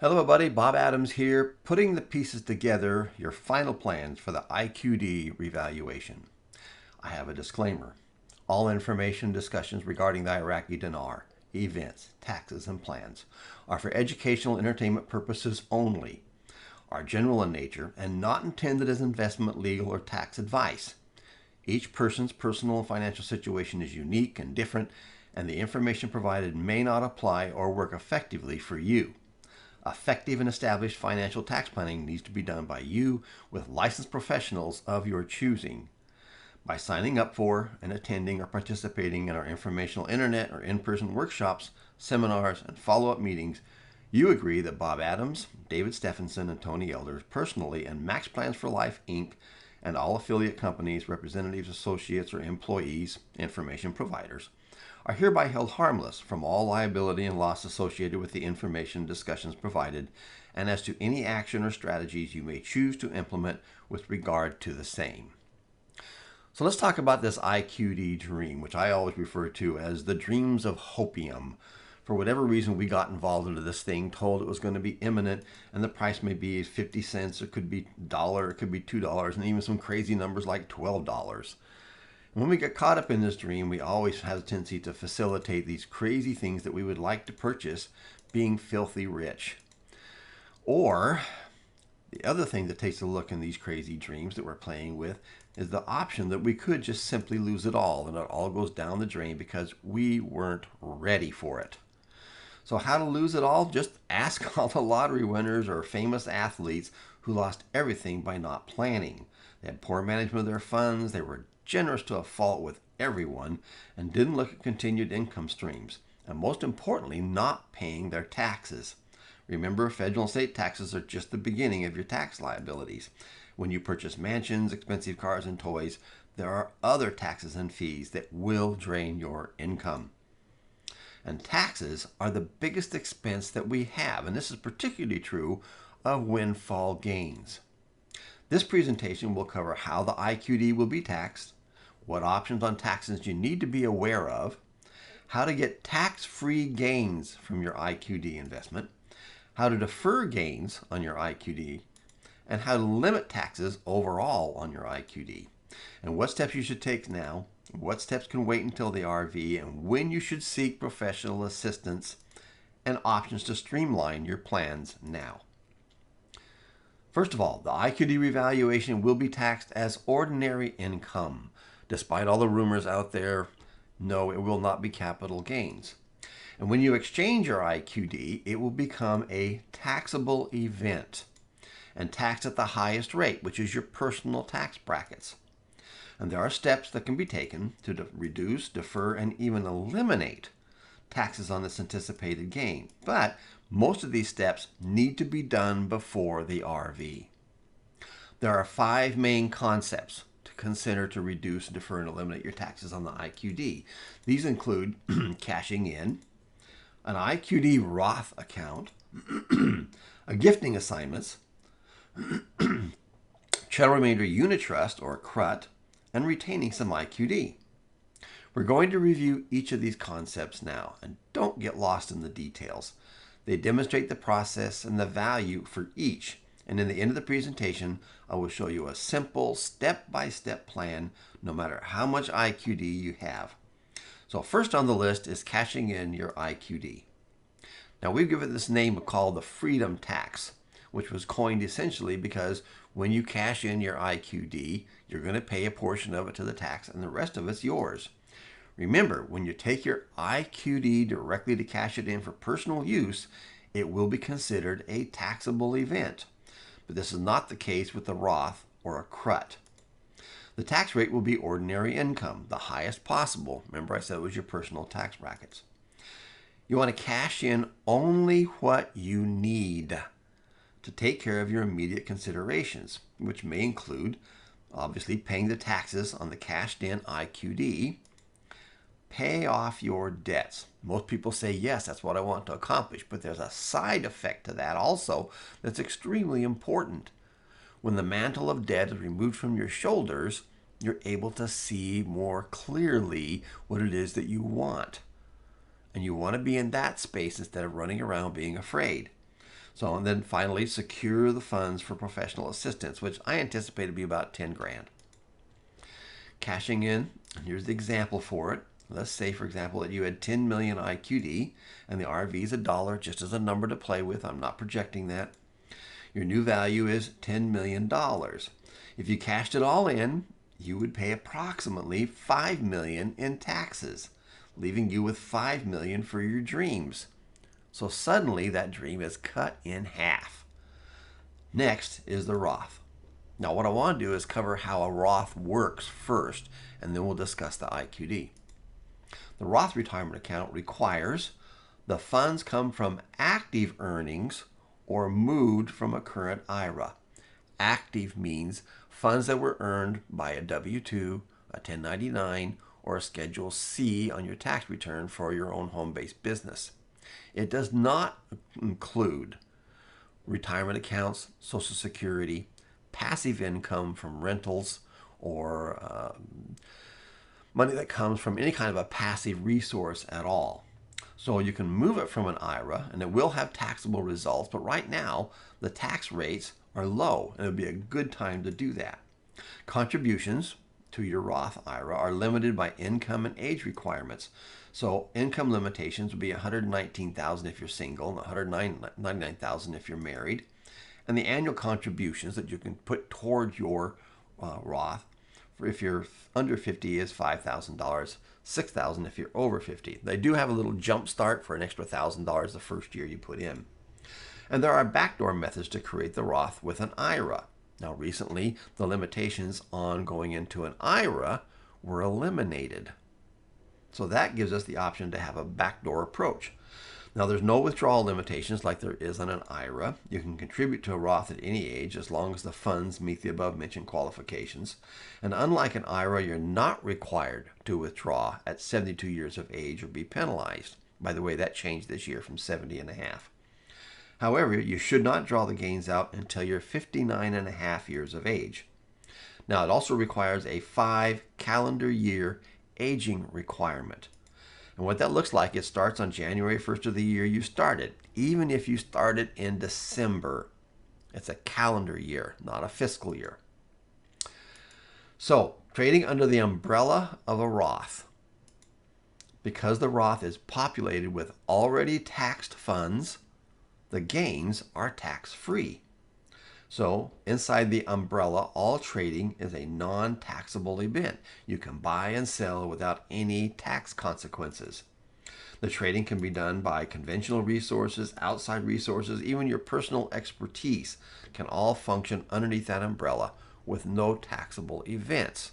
Hello everybody, Bob Adams here, putting the pieces together, your final plans for the IQD revaluation. I have a disclaimer. All information and discussions regarding the Iraqi dinar, events, taxes, and plans are for educational entertainment purposes only, are general in nature, and not intended as investment, legal, or tax advice. Each person's personal and financial situation is unique and different, and the information provided may not apply or work effectively for you. Effective and established financial tax planning needs to be done by you with licensed professionals of your choosing. By signing up for and attending or participating in our informational internet or in-person workshops, seminars, and follow-up meetings, you agree that Bob Adams, David Stephenson, and Tony Elders personally and MaxPlans for Life, Inc., and all affiliate companies, representatives, associates, or employees, information providers, are hereby held harmless from all liability and loss associated with the information and discussions provided, and as to any action or strategies you may choose to implement with regard to the same. So let's talk about this IQD dream, which I always refer to as the dreams of hopium. For whatever reason, we got involved into this thing, told it was going to be imminent, and the price may be 50 cents, it could be $1, it could be $2, and even some crazy numbers like $12. When we get caught up in this dream, we always have a tendency to facilitate these crazy things that we would like to purchase, being filthy rich. Or the other thing that takes a look in these crazy dreams that we're playing with is the option that we could just simply lose it all and it all goes down the drain because we weren't ready for it. So how to lose it all? Just ask all the lottery winners or famous athletes who lost everything by not planning. They had poor management of their funds, they were generous to a fault with everyone, and didn't look at continued income streams, and most importantly, not paying their taxes. Remember, federal and state taxes are just the beginning of your tax liabilities. When you purchase mansions, expensive cars, and toys, there are other taxes and fees that will drain your income. And taxes are the biggest expense that we have, and this is particularly true of windfall gains. This presentation will cover how the IQD will be taxed, what options on taxes you need to be aware of, how to get tax-free gains from your IQD investment, how to defer gains on your IQD, and how to limit taxes overall on your IQD, and what steps you should take now, what steps can wait until the RV, and when you should seek professional assistance, and options to streamline your plans now. First of all, the IQD revaluation will be taxed as ordinary income. Despite all the rumors out there, no, it will not be capital gains. And when you exchange your IQD, it will become a taxable event and taxed at the highest rate, which is your personal tax brackets. And there are steps that can be taken to reduce, defer, and even eliminate taxes on this anticipated gain. But most of these steps need to be done before the RV. There are 5 main concepts to consider to reduce, defer, and eliminate your taxes on the IQD. These include cashing in, an IQD Roth account, a gifting assignments, Charitable Remainder Unit Trust or CRUT, and retaining some IQD. We're going to review each of these concepts now, and don't get lost in the details. They demonstrate the process and the value for each, and in the end of the presentation, I will show you a simple step-by-step plan no matter how much IQD you have. So first on the list is cashing in your IQD. Now we've given this name called the freedom tax, which was coined essentially because when you cash in your IQD, you're going to pay a portion of it to the tax and the rest of it's yours. Remember, when you take your IQD directly to cash it in for personal use, it will be considered a taxable event. But this is not the case with the Roth or a CRUT. The tax rate will be ordinary income, the highest possible. Remember I said it was your personal tax brackets. You want to cash in only what you need to take care of your immediate considerations, which may include obviously paying the taxes on the cashed in IQD, pay off your debts. Most people say, yes, that's what I want to accomplish, but there's a side effect to that also that's extremely important. When the mantle of debt is removed from your shoulders, you're able to see more clearly what it is that you want. And you want to be in that space instead of running around being afraid. So, and then finally, secure the funds for professional assistance, which I anticipate to be about 10 grand. Cashing in, here's the example for it. Let's say, for example, that you had 10 million IQD and the RV is $1 just as a number to play with. I'm not projecting that. Your new value is $10 million. If you cashed it all in, you would pay approximately $5 million in taxes, leaving you with $5 million for your dreams. So suddenly that dream is cut in half. Next is the Roth. Now what I want to do is cover how a Roth works first, and then we'll discuss the IQD. The Roth retirement account requires the funds come from active earnings or moved from a current IRA. Active means funds that were earned by a W-2, a 1099, or a Schedule C on your tax return for your own home-based business. It does not include retirement accounts, Social Security, passive income from rentals, or money that comes from any kind of a passive resource at all. So you can move it from an IRA, and it will have taxable results, but right now the tax rates are low, and it would be a good time to do that. Contributions to your Roth IRA are limited by income and age requirements. So income limitations would be $119,000 if you're single, and $199,000 if you're married. And the annual contributions that you can put toward your Roth, if you're under 50, is $5,000, $6,000 if you're over 50. They do have a little jump start for an extra $1,000 the first year you put in. And there are backdoor methods to create the Roth with an IRA. Now, recently, the limitations on going into an IRA were eliminated. So that gives us the option to have a backdoor approach. Now, there's no withdrawal limitations like there is on an IRA. You can contribute to a Roth at any age as long as the funds meet the above-mentioned qualifications. And unlike an IRA, you're not required to withdraw at 72 years of age or be penalized. By the way, that changed this year from 70 and a half. However, you should not draw the gains out until you're 59 and a half years of age. Now, it also requires a 5 calendar year aging requirement. And what that looks like, it starts on January 1st of the year you started, even if you started in December. It's a calendar year, not a fiscal year. So, trading under the umbrella of a Roth, because the Roth is populated with already taxed funds, the gains are tax-free. So inside the umbrella, all trading is a non-taxable event. You can buy and sell without any tax consequences. The trading can be done by conventional resources, outside resources, even your personal expertise can all function underneath that umbrella with no taxable events.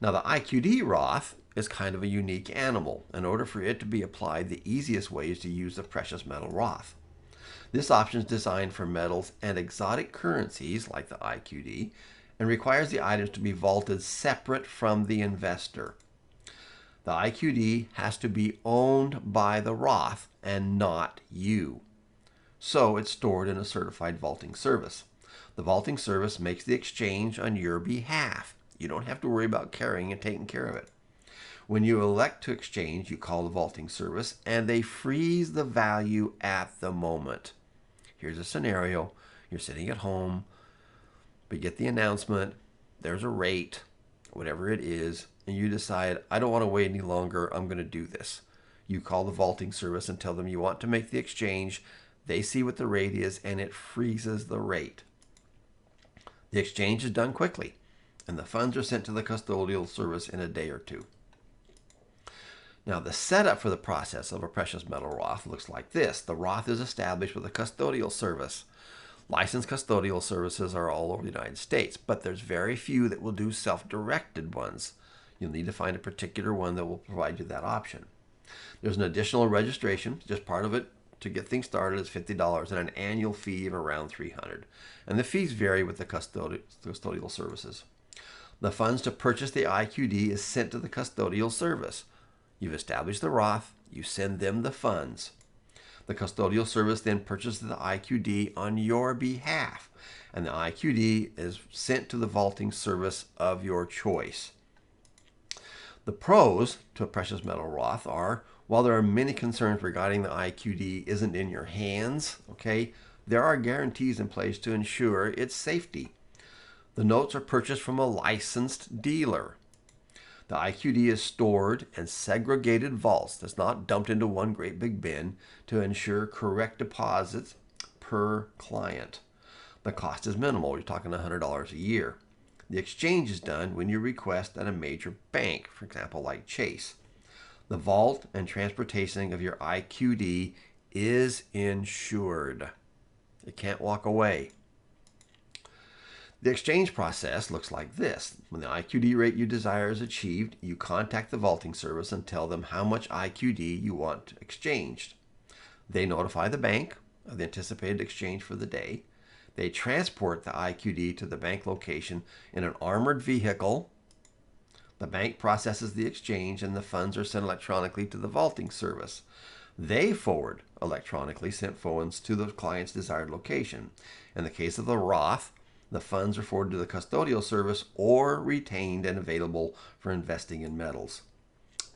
Now the IQD Roth is kind of a unique animal. In order for it to be applied, the easiest way is to use the precious metal Roth. This option is designed for metals and exotic currencies like the IQD and requires the items to be vaulted separate from the investor. The IQD has to be owned by the Roth and not you. So it's stored in a certified vaulting service. The vaulting service makes the exchange on your behalf. You don't have to worry about carrying and taking care of it. When you elect to exchange, you call the vaulting service and they freeze the value at the moment. Here's a scenario. You're sitting at home, but you get the announcement, there's a rate, whatever it is, and you decide, I don't want to wait any longer, I'm going to do this. You call the vaulting service and tell them you want to make the exchange. They see what the rate is and it freezes the rate. The exchange is done quickly and the funds are sent to the custodial service in a day or two. Now, the setup for the process of a precious metal Roth looks like this. The Roth is established with a custodial service. Licensed custodial services are all over the United States, but there's very few that will do self-directed ones. You'll need to find a particular one that will provide you that option. There's an additional registration, just part of it to get things started is $50 and an annual fee of around $300. And the fees vary with the custodial services. The funds to purchase the IQD is sent to the custodial service. You've established the Roth, you send them the funds. The custodial service then purchases the IQD on your behalf, and the IQD is sent to the vaulting service of your choice. The pros to a precious metal Roth are While there are many concerns regarding the IQD isn't in your hands, okay, there are guarantees in place to ensure its safety. The notes are purchased from a licensed dealer. The IQD is stored in segregated vaults. That's not dumped into one great big bin to ensure correct deposits per client. The cost is minimal. You're talking $100 a year. The exchange is done when you request at a major bank, for example, like Chase. The vault and transportation of your IQD is insured. It can't walk away. The exchange process looks like this. When the IQD rate you desire is achieved, you contact the vaulting service and tell them how much IQD you want exchanged. They notify the bank of the anticipated exchange for the day. They transport the IQD to the bank location in an armored vehicle. The bank processes the exchange and the funds are sent electronically to the vaulting service. They forward electronically sent funds to the client's desired location. In the case of the Roth, the funds are forwarded to the custodial service or retained and available for investing in metals.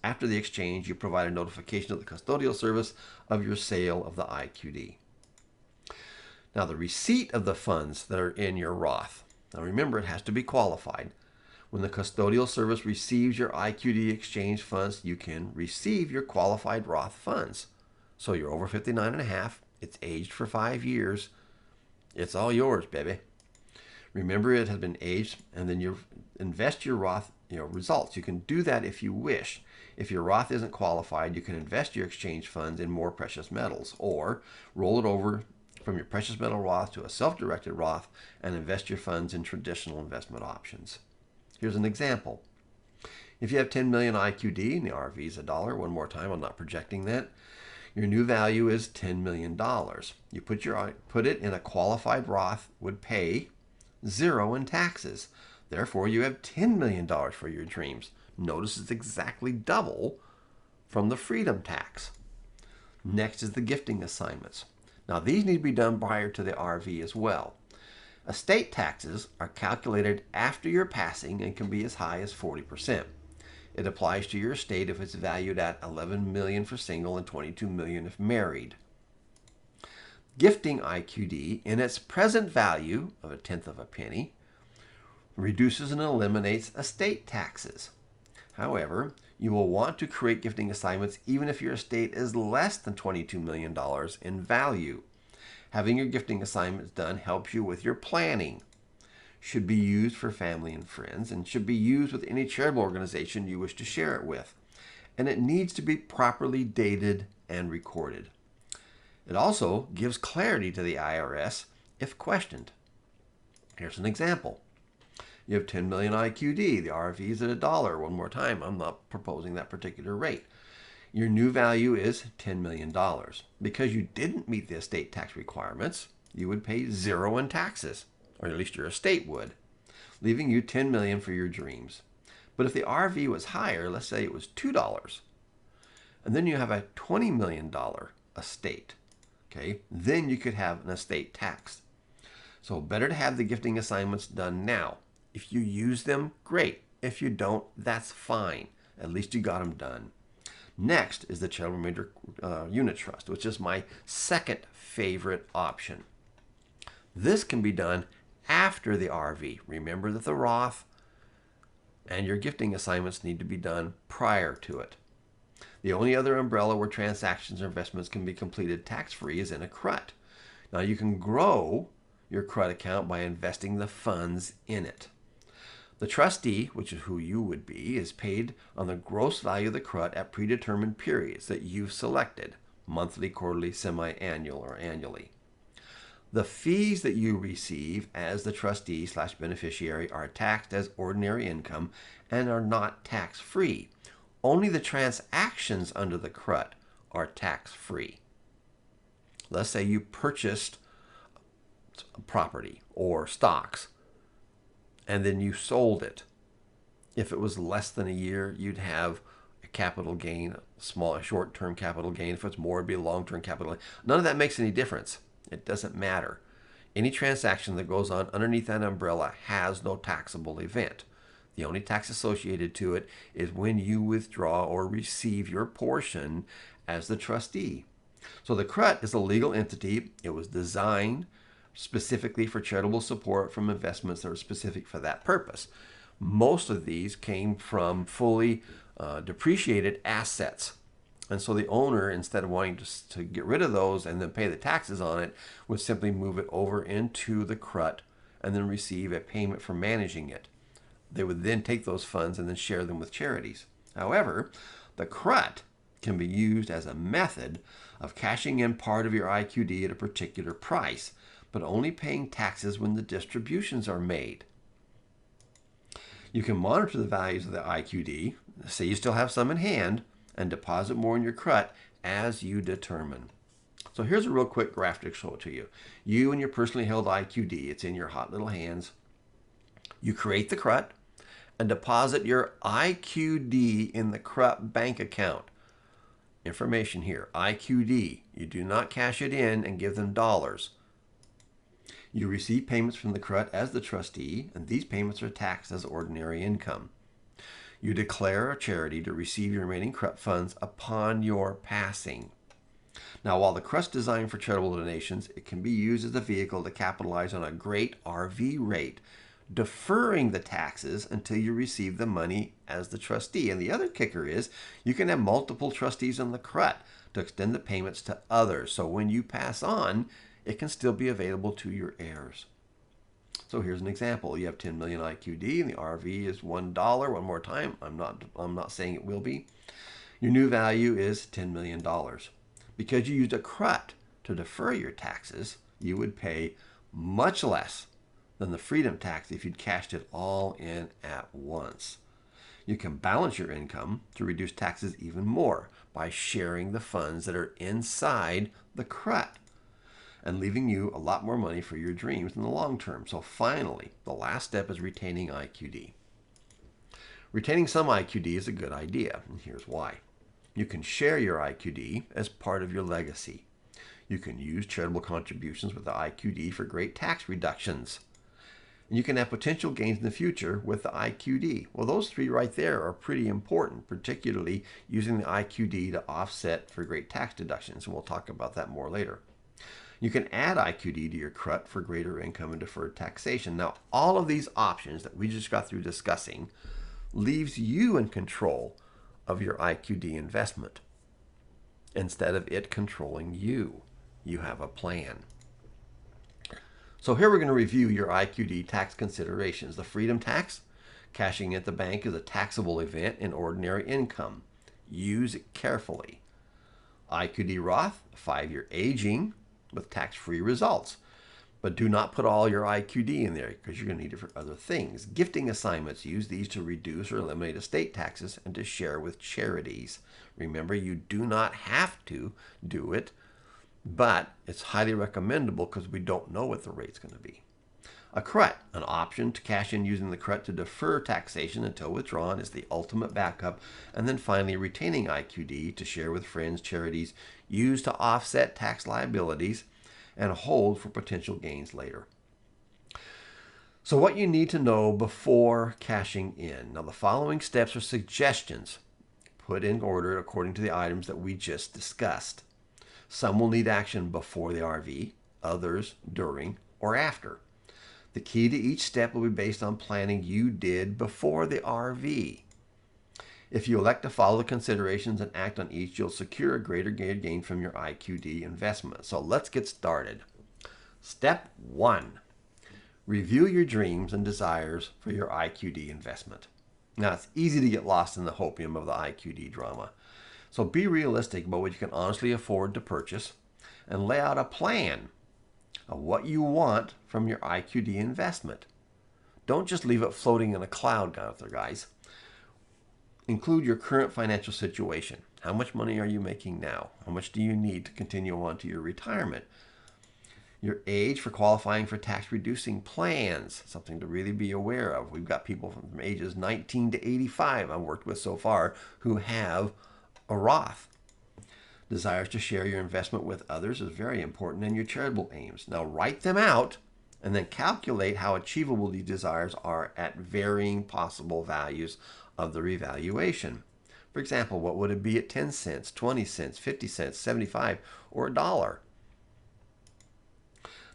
After the exchange, you provide a notification to the custodial service of your sale of the IQD. Now, the receipt of the funds that are in your Roth. Now, remember, it has to be qualified. When the custodial service receives your IQD exchange funds, you can receive your qualified Roth funds. So you're over 59 and a half. It's aged for 5 years. It's all yours, baby. Remember, it has been aged, and then you invest your Roth results. You can do that if you wish. If your Roth isn't qualified, you can invest your exchange funds in more precious metals or roll it over from your precious metal Roth to a self-directed Roth and invest your funds in traditional investment options. Here's an example. If you have 10 million IQD and the RV is $1, one more time, I'm not projecting that, your new value is $10 million. You put it in a qualified Roth, would pay 0 in taxes. Therefore, you have $10 million for your dreams. Notice it's exactly double from the freedom tax. Next is the gifting assignments. Now, these need to be done prior to the RV as well. Estate taxes are calculated after your passing and can be as high as 40%. It applies to your estate if it's valued at $11 million for single and $22 million if married. Gifting IQD in its present value of 1/10 of a penny reduces and eliminates estate taxes. However, you will want to create gifting assignments even if your estate is less than $22 million in value. Having your gifting assignments done helps you with your planning. Should be used for family and friends and should be used with any charitable organization you wish to share it with. And it needs to be properly dated and recorded. It also gives clarity to the IRS if questioned. Here's an example. You have 10 million IQD. The RV is at $1. One more time, I'm not proposing that particular rate. Your new value is $10 million. Because you didn't meet the estate tax requirements, you would pay 0 in taxes, or at least your estate would, leaving you $10 million for your dreams. But if the RV was higher, let's say it was $2, and then you have a $20 million estate, okay, then you could have an estate tax. So better to have the gifting assignments done now. If you use them, great. If you don't, that's fine. At least you got them done. Next is the Charitable Remainder Unit Trust, which is my second favorite option. This can be done after the RV. Remember that the Roth and your gifting assignments need to be done prior to it. The only other umbrella where transactions or investments can be completed tax-free is in a CRUT. Now you can grow your CRUT account by investing the funds in it. The trustee, which is who you would be, is paid on the gross value of the CRUT at predetermined periods that you've selected, monthly, quarterly, semi-annual, or annually. The fees that you receive as the trustee/beneficiary are taxed as ordinary income and are not tax-free. Only the transactions under the CRUT are tax-free. Let's say you purchased property or stocks and then you sold it. If it was less than a year, you'd have a capital gain, a short-term capital gain. If it's more, it'd be a long-term capital gain. None of that makes any difference. It doesn't matter. Any transaction that goes on underneath that umbrella has no taxable event. The only tax associated to it is when you withdraw or receive your portion as the trustee. So the CRUT is a legal entity. It was designed specifically for charitable support from investments that are specific for that purpose. Most of these came from fully depreciated assets. And so the owner, instead of wanting to get rid of those and then pay the taxes on it, would simply move it over into the CRUT and then receive a payment for managing it. They would then take those funds and then share them with charities. However, the CRUT can be used as a method of cashing in part of your IQD at a particular price, but only paying taxes when the distributions are made. You can monitor the values of the IQD, say you still have some in hand, and deposit more in your CRUT as you determine. So here's a real quick graph to show it to you. You and your personally held IQD, it's in your hot little hands. You create the CRUT and deposit your IQD in the CRUT bank account. Information here, IQD. You do not cash it in and give them dollars. You receive payments from the CRUT as the trustee, and these payments are taxed as ordinary income. You declare a charity to receive your remaining CRUT funds upon your passing. Now, while the CRUT's designed for charitable donations, it can be used as a vehicle to capitalize on a great RV rate, deferring the taxes until you receive the money as the trustee. And the other kicker is you can have multiple trustees in the CRUT to extend the payments to others. So when you pass on, it can still be available to your heirs. So here's an example. You have 10 million IQD and the RV is $1. One more time. I'm not saying it will be. Your new value is $10 million. Because you used a CRUT to defer your taxes, you would pay much less than the freedom tax if you'd cashed it all in at once. You can balance your income to reduce taxes even more by sharing the funds that are inside the CRUT and leaving you a lot more money for your dreams in the long term. So finally, the last step is retaining IQD. Retaining some IQD is a good idea, and here's why. You can share your IQD as part of your legacy. You can use charitable contributions with the IQD for great tax reductions. And you can have potential gains in the future with the IQD. Well, those three right there are pretty important, particularly using the IQD to offset for great tax deductions, and we'll talk about that more later. You can add IQD to your CRUT for greater income and deferred taxation. Now, all of these options that we just got through discussing leaves you in control of your IQD investment instead of it controlling you. You have a plan. So here we're going to review your IQD tax considerations. The freedom tax, cashing at the bank, is a taxable event in ordinary income. Use it carefully. IQD Roth, 5-year aging with tax-free results. But do not put all your IQD in there because you're going to need it for other things. Gifting assignments, use these to reduce or eliminate estate taxes and to share with charities. Remember, you do not have to do it, but it's highly recommendable because we don't know what the rate's going to be. A CRUT, an option to cash in using the CRUT to defer taxation until withdrawn, is the ultimate backup. And then finally, retaining IQD to share with friends, charities, used to offset tax liabilities and hold for potential gains later. So what you need to know before cashing in. Now, the following steps are suggestions put in order according to the items that we just discussed. Some will need action before the RV, others during or after. The key to each step will be based on planning you did before the RV. If you elect to follow the considerations and act on each, you'll secure a greater gain from your IQD investment. So let's get started. Step 1. Review your dreams and desires for your IQD investment. Now, it's easy to get lost in the hopium of the IQD drama. So be realistic about what you can honestly afford to purchase and lay out a plan of what you want from your IQD investment. Don't just leave it floating in a cloud out there, guys. Include your current financial situation. How much money are you making now? How much do you need to continue on to your retirement? Your age for qualifying for tax-reducing plans, something to really be aware of. We've got people from ages 19 to 85 I've worked with so far who have a Roth. Desires to share your investment with others is very important, and your charitable aims. Now write them out and then calculate how achievable these desires are at varying possible values of the revaluation. For example, what would it be at 10 cents, 20 cents, 50 cents, 75, or $1?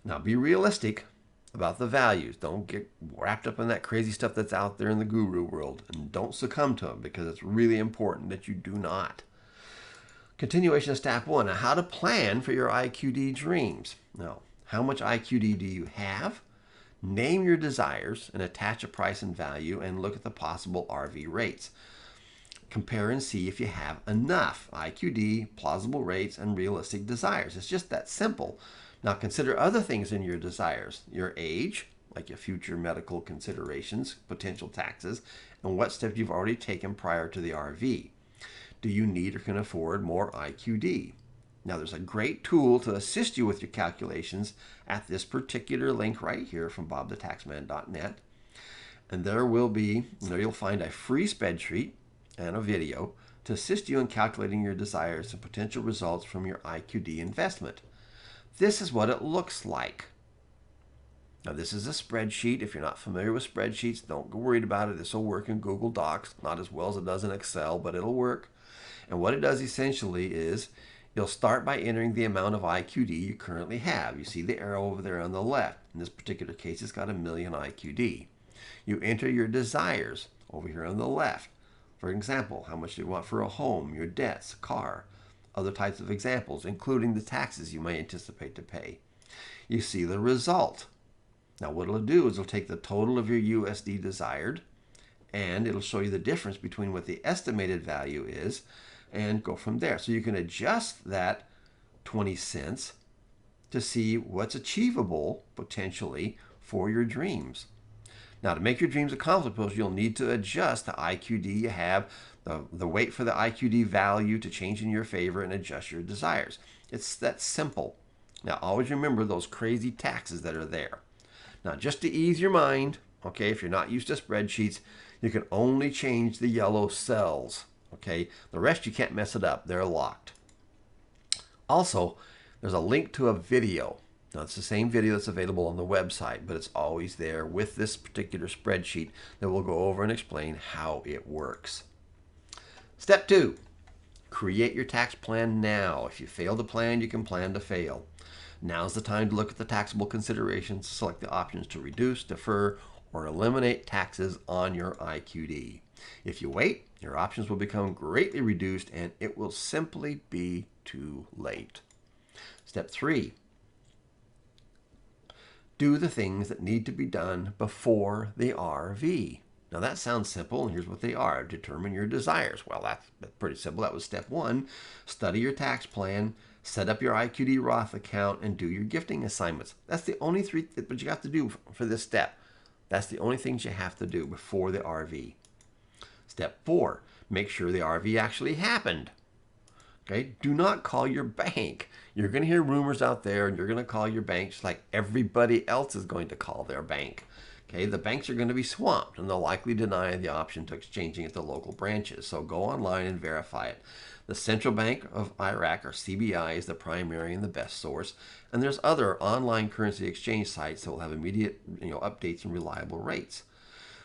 Now be realistic about the values. Don't get wrapped up in that crazy stuff that's out there in the guru world, and don't succumb to them, because it's really important that you do not. Continuation of step 1, how to plan for your IQD dreams. Now, how much IQD do you have? Name your desires and attach a price and value, and look at the possible RV rates. Compare and see if you have enough IQD, plausible rates, and realistic desires. It's just that simple. Now consider other things in your desires. Your age, like your future medical considerations, potential taxes, and what steps you've already taken prior to the RV. Do you need or can afford more IQD? Now there's a great tool to assist you with your calculations at this particular link right here from bobthetaxman.net. And you'll find a free spreadsheet and a video to assist you in calculating your desires and potential results from your IQD investment. This is what it looks like. Now this is a spreadsheet. If you're not familiar with spreadsheets, don't get worried about it. This will work in Google Docs, not as well as it does in Excel, but it'll work. And what it does essentially is you'll start by entering the amount of IQD you currently have. You see the arrow over there on the left. In this particular case, it's got 1,000,000 IQD. You enter your desires over here on the left. For example, how much do you want for a home, your debts, car, other types of examples, including the taxes you may anticipate to pay. You see the result. Now what it'll do is it'll take the total of your USD desired, and it'll show you the difference between what the estimated value is, and go from there. So you can adjust that 20 cents to see what's achievable potentially for your dreams. Now to make your dreams accomplishable, you'll need to adjust the IQD you have, the wait for the IQD value to change in your favor, and adjust your desires. It's that simple. Now always remember those crazy taxes that are there. Now just to ease your mind, okay, if you're not used to spreadsheets, you can only change the yellow cells. Okay, the rest you can't mess it up. They're locked. Also, there's a link to a video. Now it's the same video that's available on the website, but it's always there with this particular spreadsheet that will go over and explain how it works. Step 2, create your tax plan now. If you fail to plan, you can plan to fail. Now's the time to look at the taxable considerations, select the options to reduce, defer, or eliminate taxes on your IQD. If you wait, your options will become greatly reduced and it will simply be too late. Step 3, do the things that need to be done before the RV. Now that sounds simple, and here's what they are. Determine your desires. Well, that's pretty simple. That was step 1. Study your tax plan, set up your IQD Roth account, and do your gifting assignments. That's the only 3 that you have to do for this step. That's the only things you have to do before the RV. Step 4, make sure the RV actually happened. Okay, do not call your bank. You're going to hear rumors out there, and you're going to call your bank just like everybody else is going to call their bank. Okay, the banks are going to be swamped, and they'll likely deny the option to exchanging at the local branches. So go online and verify it. The Central Bank of Iraq, or CBI, is the primary and the best source, and there's other online currency exchange sites that will have immediate updates and reliable rates.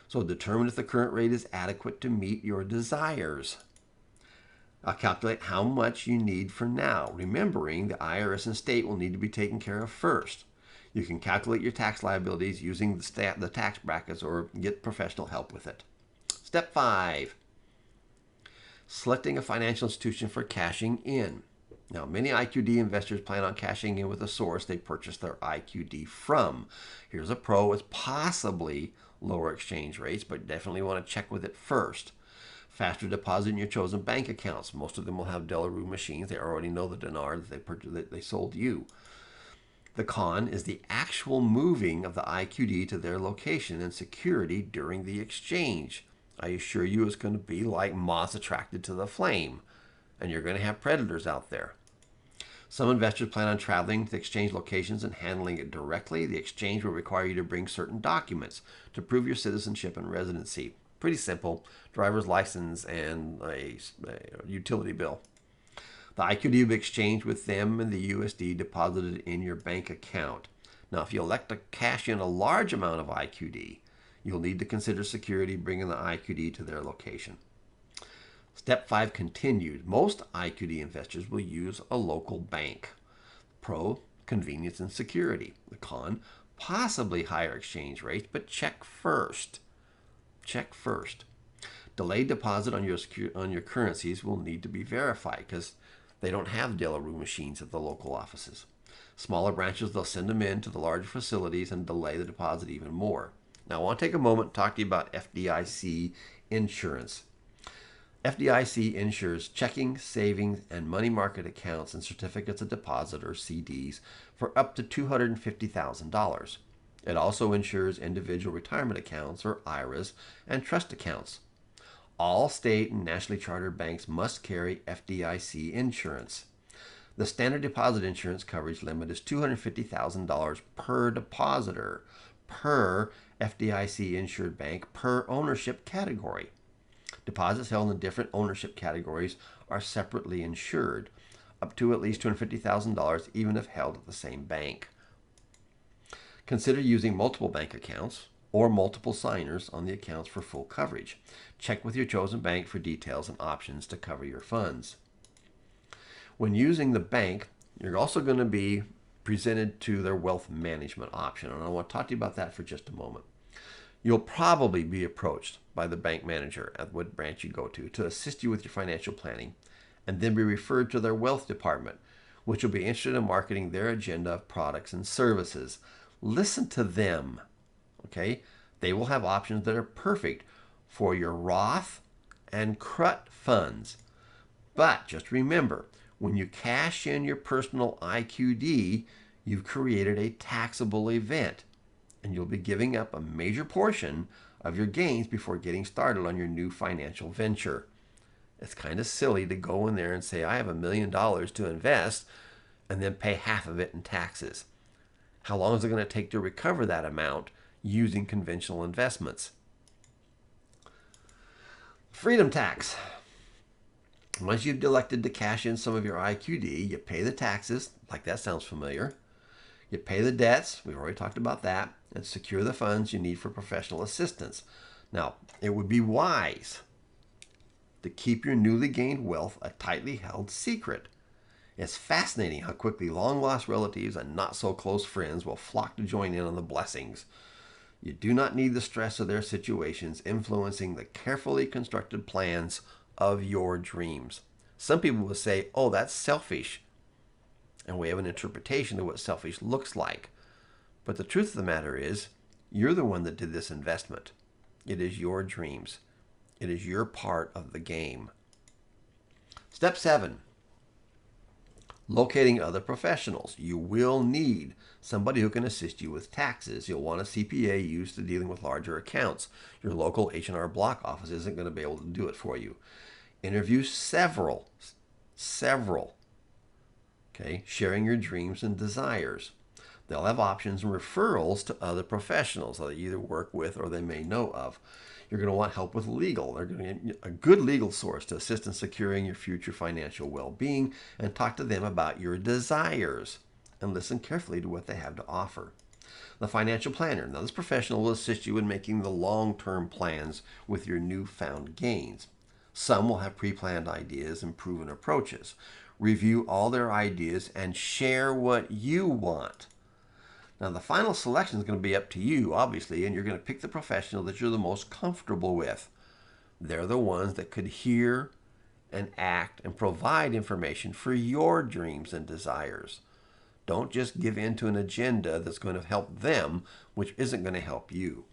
So determine if the current rate is adequate to meet your desires. Calculate how much you need for now, remembering the IRS and state will need to be taken care of first. You can calculate your tax liabilities using the tax brackets or get professional help with it. Step 5, selecting a financial institution for cashing in. Now, many IQD investors plan on cashing in with a source they purchased their IQD from. Here's a pro with possibly lower exchange rates, but definitely want to check with it first. Faster deposit in your chosen bank accounts. Most of them will have Delarue machines. They already know the dinar that they sold you. The con is the actual moving of the IQD to their location and security during the exchange. I assure you it's going to be like moths attracted to the flame, and you're going to have predators out there. Some investors plan on traveling to exchange locations and handling it directly. The exchange will require you to bring certain documents to prove your citizenship and residency. Pretty simple, driver's license and a utility bill. The IQD will be exchanged with them and the USD deposited in your bank account. Now, if you elect to cash in a large amount of IQD, you'll need to consider security bringing the IQD to their location. Step 5 continued. Most IQD investors will use a local bank. Pro, convenience and security. The con, possibly higher exchange rates, but check first. Check first. Delayed deposit on your currencies will need to be verified because they don't have Delarue machines at the local offices. Smaller branches, they'll send them in to the larger facilities and delay the deposit even more. Now, I want to take a moment and talk to you about FDIC insurance. FDIC insures checking, savings, and money market accounts and certificates of deposit, or CDs, for up to $250,000. It also insures individual retirement accounts, or IRAs, and trust accounts. All state and nationally chartered banks must carry FDIC insurance. The standard deposit insurance coverage limit is $250,000 per depositor, per FDIC insured bank, per ownership category. Deposits held in different ownership categories are separately insured, up to at least $250,000 even if held at the same bank. Consider using multiple bank accounts or multiple signers on the accounts for full coverage. Check with your chosen bank for details and options to cover your funds. When using the bank, you're also going to be presented to their wealth management option, and I want to talk to you about that for just a moment. You'll probably be approached by the bank manager at what branch you go to assist you with your financial planning, and then be referred to their wealth department, which will be interested in marketing their agenda of products and services. Listen to them, okay? They will have options that are perfect for your Roth and CRUT funds. But just remember, when you cash in your personal IQD, you've created a taxable event, and you'll be giving up a major portion of your gains before getting started on your new financial venture. It's kind of silly to go in there and say, I have $1 million to invest, and then pay half of it in taxes. How long is it going to take to recover that amount using conventional investments? Freedom tax. Once you've elected to cash in some of your IQD, you pay the taxes, like that sounds familiar. You pay the debts, we've already talked about that, and secure the funds you need for professional assistance. Now, it would be wise to keep your newly gained wealth a tightly held secret. It's fascinating how quickly long-lost relatives and not-so-close friends will flock to join in on the blessings. You do not need the stress of their situations influencing the carefully constructed plans of your dreams. Some people will say, oh, that's selfish. And we have an interpretation of what selfish looks like. But the truth of the matter is, you're the one that did this investment. It is your dreams. It is your part of the game. Step 7. Locating other professionals. You will need somebody who can assist you with taxes. You'll want a CPA used to dealing with larger accounts. Your local H&R Block office isn't going to be able to do it for you. Interview several, okay, sharing your dreams and desires. They'll have options and referrals to other professionals that they either work with or they may know of. You're going to want help with legal. They're going to get a good legal source to assist in securing your future financial well-being, and talk to them about your desires and listen carefully to what they have to offer. The financial planner. Now, this professional will assist you in making the long-term plans with your newfound gains. Some will have pre-planned ideas and proven approaches. Review all their ideas and share what you want. Now, the final selection is going to be up to you, obviously, and you're going to pick the professional that you're the most comfortable with. They're the ones that could hear and act and provide information for your dreams and desires. Don't just give in to an agenda that's going to help them, which isn't going to help you.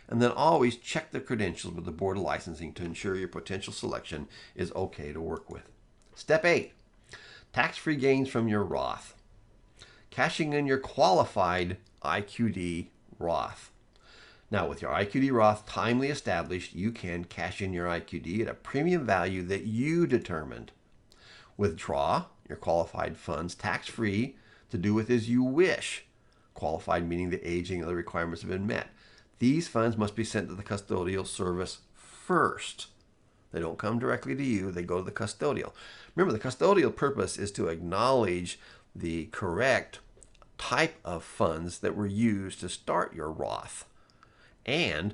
And then always check the credentials with the Board of Licensing to ensure your potential selection is okay to work with. Step 8. Tax-free gains from your Roth. Cashing in your qualified IQD Roth. Now, with your IQD Roth timely established, you can cash in your IQD at a premium value that you determined. Withdraw your qualified funds tax-free to do with as you wish. Qualified meaning the aging and the requirements have been met. These funds must be sent to the custodial service first. They don't come directly to you. They go to the custodial. Remember, the custodial purpose is to acknowledge the correct type of funds that were used to start your Roth. And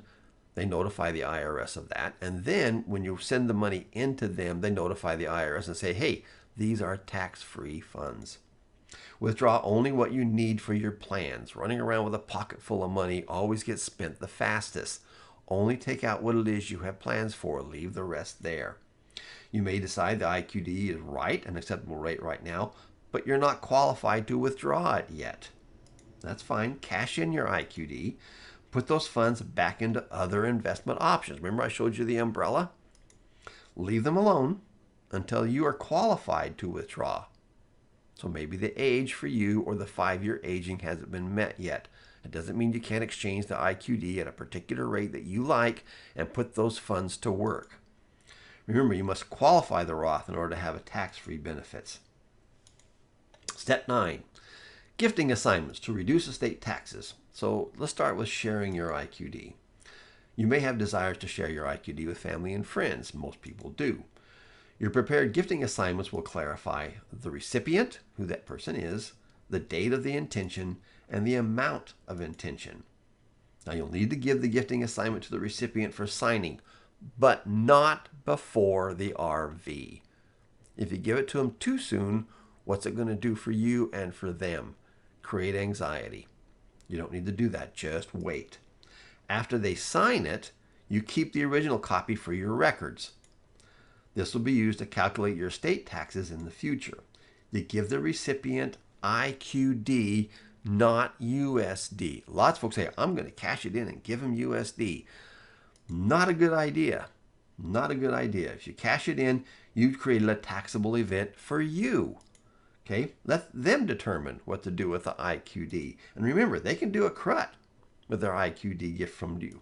they notify the IRS of that. And then when you send the money into them, they notify the IRS and say, hey, these are tax-free funds. Withdraw only what you need for your plans. Running around with a pocket full of money always gets spent the fastest. Only take out what it is you have plans for. Leave the rest there. You may decide the IQD is right, an acceptable rate right now, but you're not qualified to withdraw it yet. That's fine. Cash in your IQD. Put those funds back into other investment options. Remember I showed you the umbrella? Leave them alone until you are qualified to withdraw. So maybe the age for you or the 5-year aging hasn't been met yet. It doesn't mean you can't exchange the IQD at a particular rate that you like and put those funds to work. Remember, you must qualify the Roth in order to have a tax-free benefits. Step 9, gifting assignments to reduce estate taxes. So let's start with sharing your IQD. You may have desires to share your IQD with family and friends. Most people do. Your prepared gifting assignments will clarify the recipient, who that person is, the date of the intention, and the amount of intention. Now you'll need to give the gifting assignment to the recipient for signing, but not before the RV. If you give it to them too soon, what's it going to do for you and for them? Create anxiety. You don't need to do that. Just wait. After they sign it, you keep the original copy for your records. This will be used to calculate your estate taxes in the future. You give the recipient IQD, not USD. Lots of folks say, I'm going to cash it in and give them USD. Not a good idea. Not a good idea. If you cash it in, you've created a taxable event for you. Okay? Let them determine what to do with the IQD. And remember, they can do a CRUT with their IQD gift from you.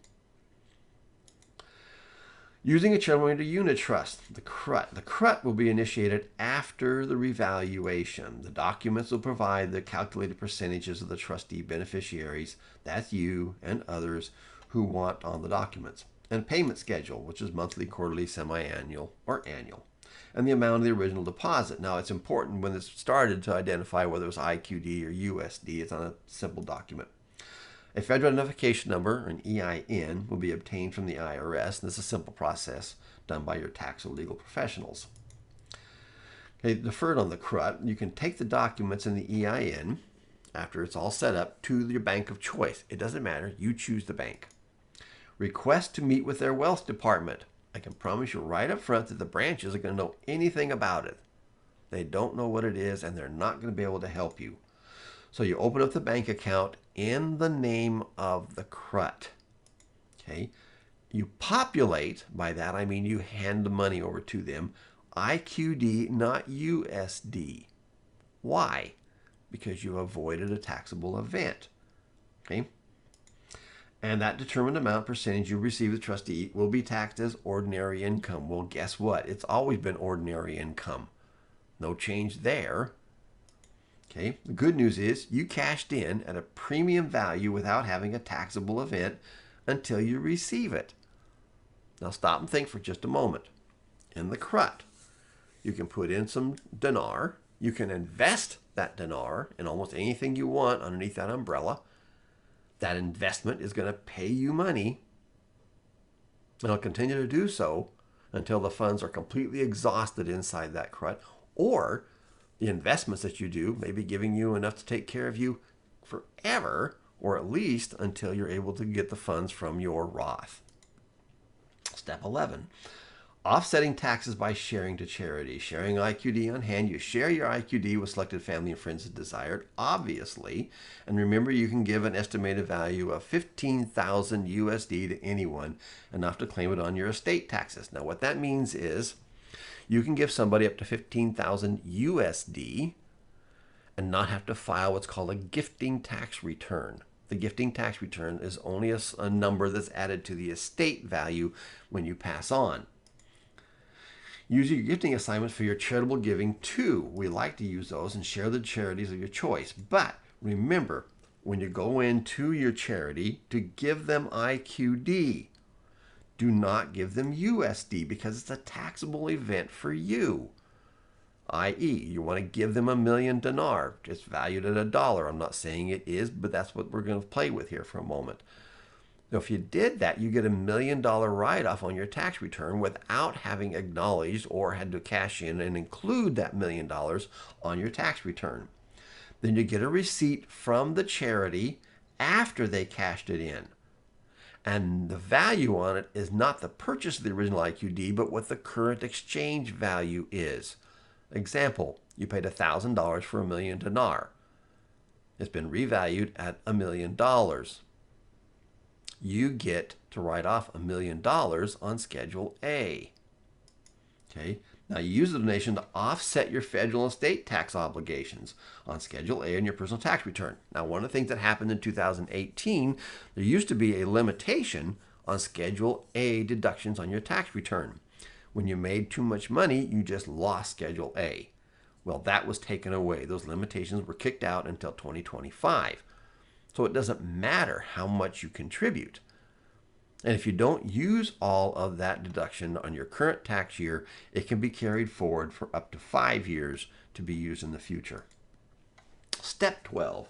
Using a charitable unit trust, the CRUT. The CRUT will be initiated after the revaluation. The documents will provide the calculated percentages of the trustee beneficiaries, that's you and others who want on the documents, and payment schedule, which is monthly, quarterly, semi-annual, or annual, and the amount of the original deposit. Now, it's important when it's started to identify whether it was IQD or USD. It's on a simple document. A federal identification number, an EIN, will be obtained from the IRS, and this is a simple process done by your tax or legal professionals. Okay, deferred on the CRUT, you can take the documents in the EIN, after it's all set up, to your bank of choice. It doesn't matter. You choose the bank. Request to meet with their wealth department. I can promise you right up front that the branches are going to know anything about it. They don't know what it is, and they're not going to be able to help you. So you open up the bank account in the name of the CRUT. Okay? You populate, by that I mean you hand the money over to them, IQD, not USD. Why? Because you avoided a taxable event. Okay? And that determined amount percentage you receive the trustee will be taxed as ordinary income. Well, guess what? It's always been ordinary income. No change there. Okay, the good news is you cashed in at a premium value without having a taxable event until you receive it. Now stop and think for just a moment. In the CRUT, you can put in some dinar. You can invest that dinar in almost anything you want underneath that umbrella. That investment is going to pay you money, and it'll continue to do so until the funds are completely exhausted inside that CRUT, or the investments that you do may be giving you enough to take care of you forever, or at least until you're able to get the funds from your Roth. Step 11, offsetting taxes by sharing to charity. Sharing IQD on hand. You share your IQD with selected family and friends as desired, obviously. And remember, you can give an estimated value of 15,000 USD to anyone, enough to claim it on your estate taxes. Now, what that means is you can give somebody up to 15,000 USD and not have to file what's called a gifting tax return. The gifting tax return is only a number that's added to the estate value when you pass on. Use your gifting assignments for your charitable giving too. We like to use those and share the charities of your choice. But remember, when you go into your charity to give them IQD, do not give them USD because it's a taxable event for you. i.e., you want to give them $1,000,000. It's valued at $1. I'm not saying it is, but that's what we're going to play with here for a moment. So if you did that, you get $1,000,000 write-off on your tax return without having acknowledged or had to cash in and include that $1,000,000 on your tax return. Then you get a receipt from the charity after they cashed it in. And the value on it is not the purchase of the original IQD, but what the current exchange value is. Example, you paid $1,000 for $1,000,000. It's been revalued at $1,000,000. You get to write off $1,000,000 on Schedule A. Okay. Now you use the donation to offset your federal and state tax obligations on Schedule A in your personal tax return. Now, one of the things that happened in 2018, there used to be a limitation on Schedule A deductions on your tax return. When you made too much money, you just lost Schedule A. Well, that was taken away. Those limitations were kicked out until 2025. So it doesn't matter how much you contribute. And if you don't use all of that deduction on your current tax year, it can be carried forward for up to 5 years to be used in the future. Step 12,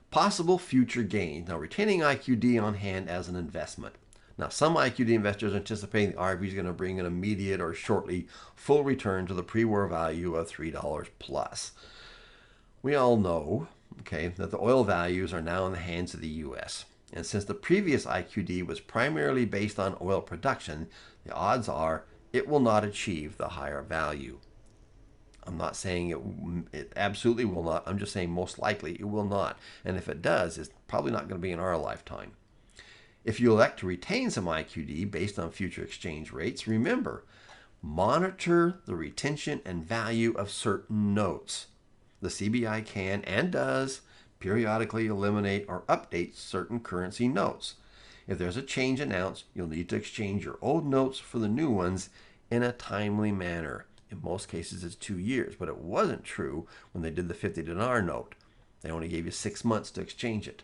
possible future gains. Now, retaining IQD on hand as an investment. Now, some IQD investors are anticipating the RV is going to bring an immediate or shortly full return to the pre-war value of $3 plus. We all know, okay, that the oil values are now in the hands of the U.S. And since the previous IQD was primarily based on oil production, the odds are it will not achieve the higher value. I'm not saying it absolutely will not. I'm just saying most likely it will not. And if it does, it's probably not going to be in our lifetime. If you elect to retain some IQD based on future exchange rates, remember, monitor the retention and value of certain notes. The CBI can and does periodically eliminate or update certain currency notes. If there's a change announced, you'll need to exchange your old notes for the new ones in a timely manner. In most cases, it's 2 years, but it wasn't true when they did the 50 dinar note. They only gave you 6 months to exchange it.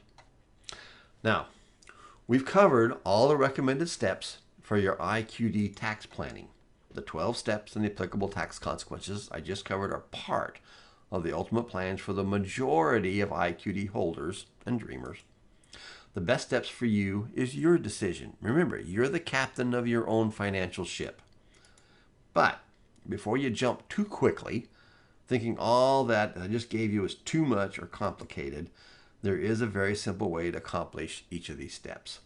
Now, we've covered all the recommended steps for your IQD tax planning. The 12 steps and the applicable tax consequences I just covered are part of the ultimate plans for the majority of IQD holders and dreamers. The best steps for you is your decision. Remember, you're the captain of your own financial ship. But before you jump too quickly, thinking all that I just gave you is too much or complicated, there is a very simple way to accomplish each of these steps.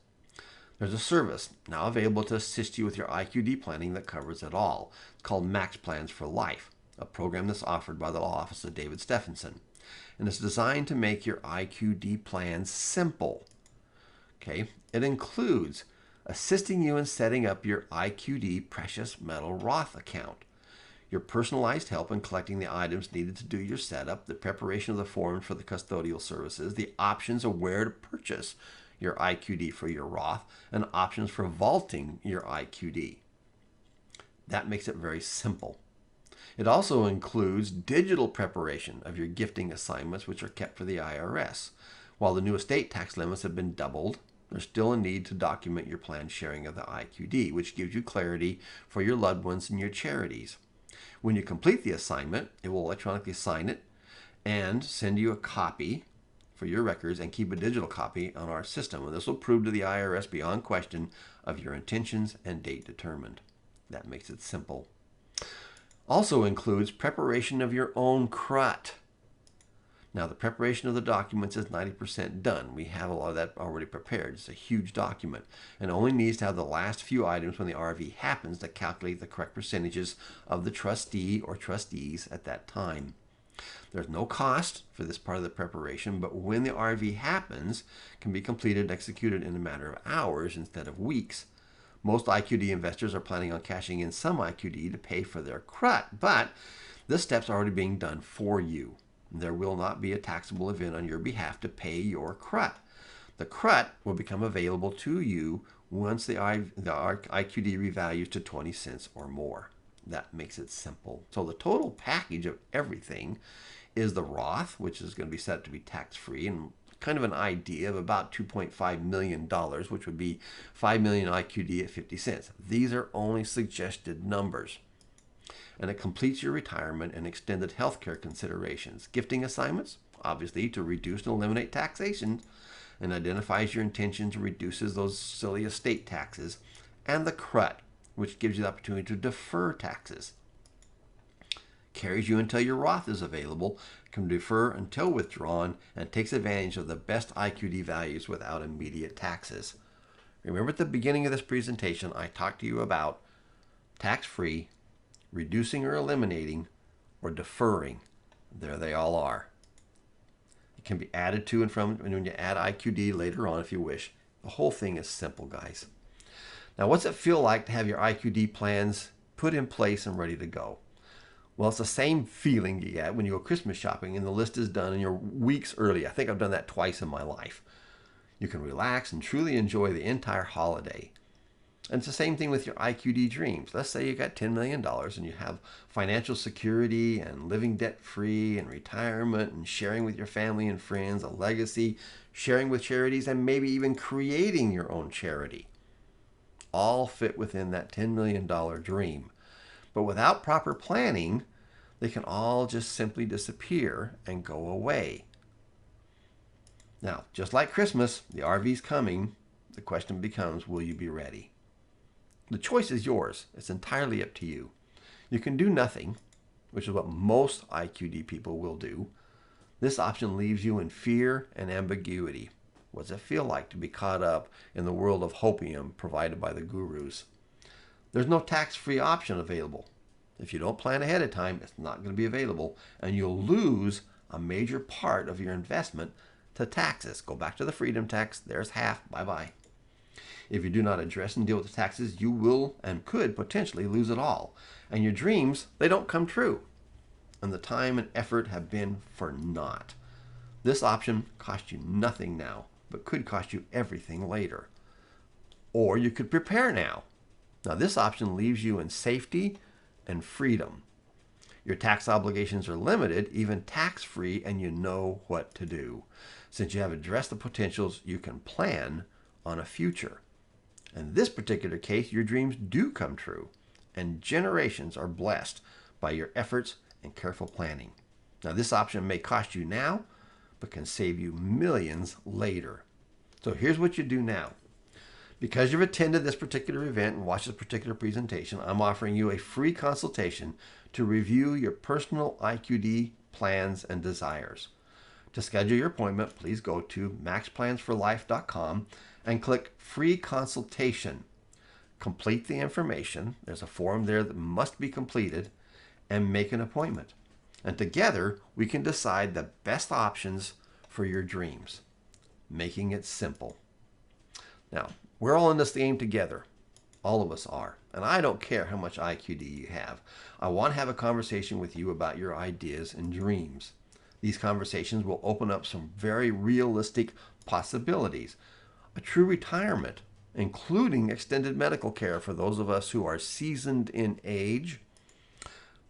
There's a service now available to assist you with your IQD planning that covers it all. It's called MaxPlans for Life, a program that's offered by the law office of David Stephenson. And it's designed to make your IQD plans simple. Okay, it includes assisting you in setting up your IQD precious metal Roth account, your personalized help in collecting the items needed to do your setup, the preparation of the forms for the custodial services, the options of where to purchase your IQD for your Roth, and options for vaulting your IQD. That makes it very simple. It also includes digital preparation of your gifting assignments, which are kept for the IRS. While the new estate tax limits have been doubled, there's still a need to document your planned sharing of the IQD, which gives you clarity for your loved ones and your charities. When you complete the assignment, it will electronically sign it and send you a copy for your records and keep a digital copy on our system. And this will prove to the IRS beyond question of your intentions and date determined. That makes it simple. Also includes preparation of your own CRUT. Now, the preparation of the documents is 90% done. We have a lot of that already prepared. It's a huge document and only needs to have the last few items when the RV happens to calculate the correct percentages of the trustee or trustees at that time. There's no cost for this part of the preparation, but when the RV happens, it can be completed and executed in a matter of hours instead of weeks. Most IQD investors are planning on cashing in some IQD to pay for their CRUT, but this step's already being done for you. There will not be a taxable event on your behalf to pay your CRUT. The CRUT will become available to you once the IQD revalues to 20 cents or more. That makes it simple. So the total package of everything is the Roth, which is going to be set to be tax-free, and kind of an idea of about $2.5 million, which would be 5 million IQD at 50 cents. These are only suggested numbers. and it completes your retirement and extended health care considerations. Gifting assignments, obviously, to reduce and eliminate taxation, and identifies your intentions and reduces those silly estate taxes. And the CRUT, which gives you the opportunity to defer taxes. Carries you until your Roth is available, can defer until withdrawn, and takes advantage of the best IQD values without immediate taxes. Remember at the beginning of this presentation, I talked to you about tax-free, reducing or eliminating, or deferring. There they all are. It can be added to and from when you add IQD later on if you wish. The whole thing is simple, guys. Now, what's it feel like to have your IQD plans put in place and ready to go? Well, it's the same feeling you get when you go Christmas shopping and the list is done and you're weeks early. I think I've done that twice in my life. You can relax and truly enjoy the entire holiday. And it's the same thing with your IQD dreams. Let's say you got $10 million and you have financial security and living debt-free and retirement and sharing with your family and friends, a legacy, sharing with charities, and maybe even creating your own charity. All fit within that $10 million dream. But without proper planning, they can all just simply disappear and go away. Now, just like Christmas, the RV's coming. The question becomes, will you be ready? The choice is yours. It's entirely up to you. You can do nothing, which is what most IQD people will do. This option leaves you in fear and ambiguity. What does it feel like to be caught up in the world of hopium provided by the gurus? There's no tax-free option available. If you don't plan ahead of time, it's not going to be available, and you'll lose a major part of your investment to taxes. Go back to the freedom tax. There's half. Bye-bye. If you do not address and deal with the taxes, you will and could potentially lose it all. And your dreams, they don't come true. And the time and effort have been for naught. This option costs you nothing now, but could cost you everything later. Or you could prepare now. Now, this option leaves you in safety and freedom. Your tax obligations are limited, even tax-free, and you know what to do. Since you have addressed the potentials, you can plan on a future. In this particular case, your dreams do come true, and generations are blessed by your efforts and careful planning. Now, this option may cost you now, but can save you millions later. So here's what you do now. Because you've attended this particular event and watched this particular presentation, I'm offering you a free consultation to review your personal IQD plans and desires. To schedule your appointment, please go to MaxPlansForLife.com and click Free Consultation. Complete the information. There's a form there that must be completed, and make an appointment. And together, we can decide the best options for your dreams, making it simple. Now, we're all in this game together. All of us are. And I don't care how much IQD you have. I want to have a conversation with you about your ideas and dreams. These conversations will open up some very realistic possibilities. A true retirement, including extended medical care for those of us who are seasoned in age,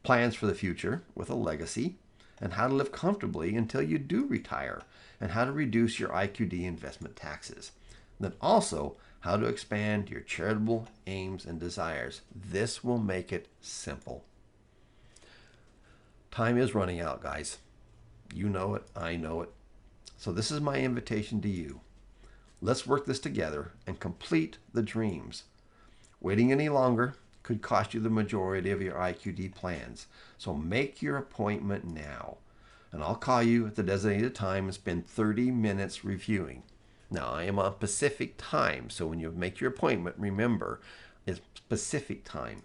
plans for the future with a legacy, and how to live comfortably until you do retire, and how to reduce your IQD investment taxes. Then also how to expand your charitable aims and desires. This will make it simple. Time is running out, guys. You know it, I know it. So this is my invitation to you. Let's work this together and complete the dreams. Waiting any longer could cost you the majority of your IQD plans. So make your appointment now. And I'll call you at the designated time and spend 30 minutes reviewing. Now, I am on Pacific time, so when you make your appointment, remember, it's Pacific time.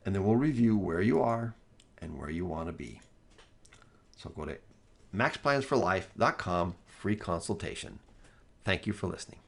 And then we'll review where you are and where you want to be. So go to MaxPlansForLife.com, free consultation. Thank you for listening.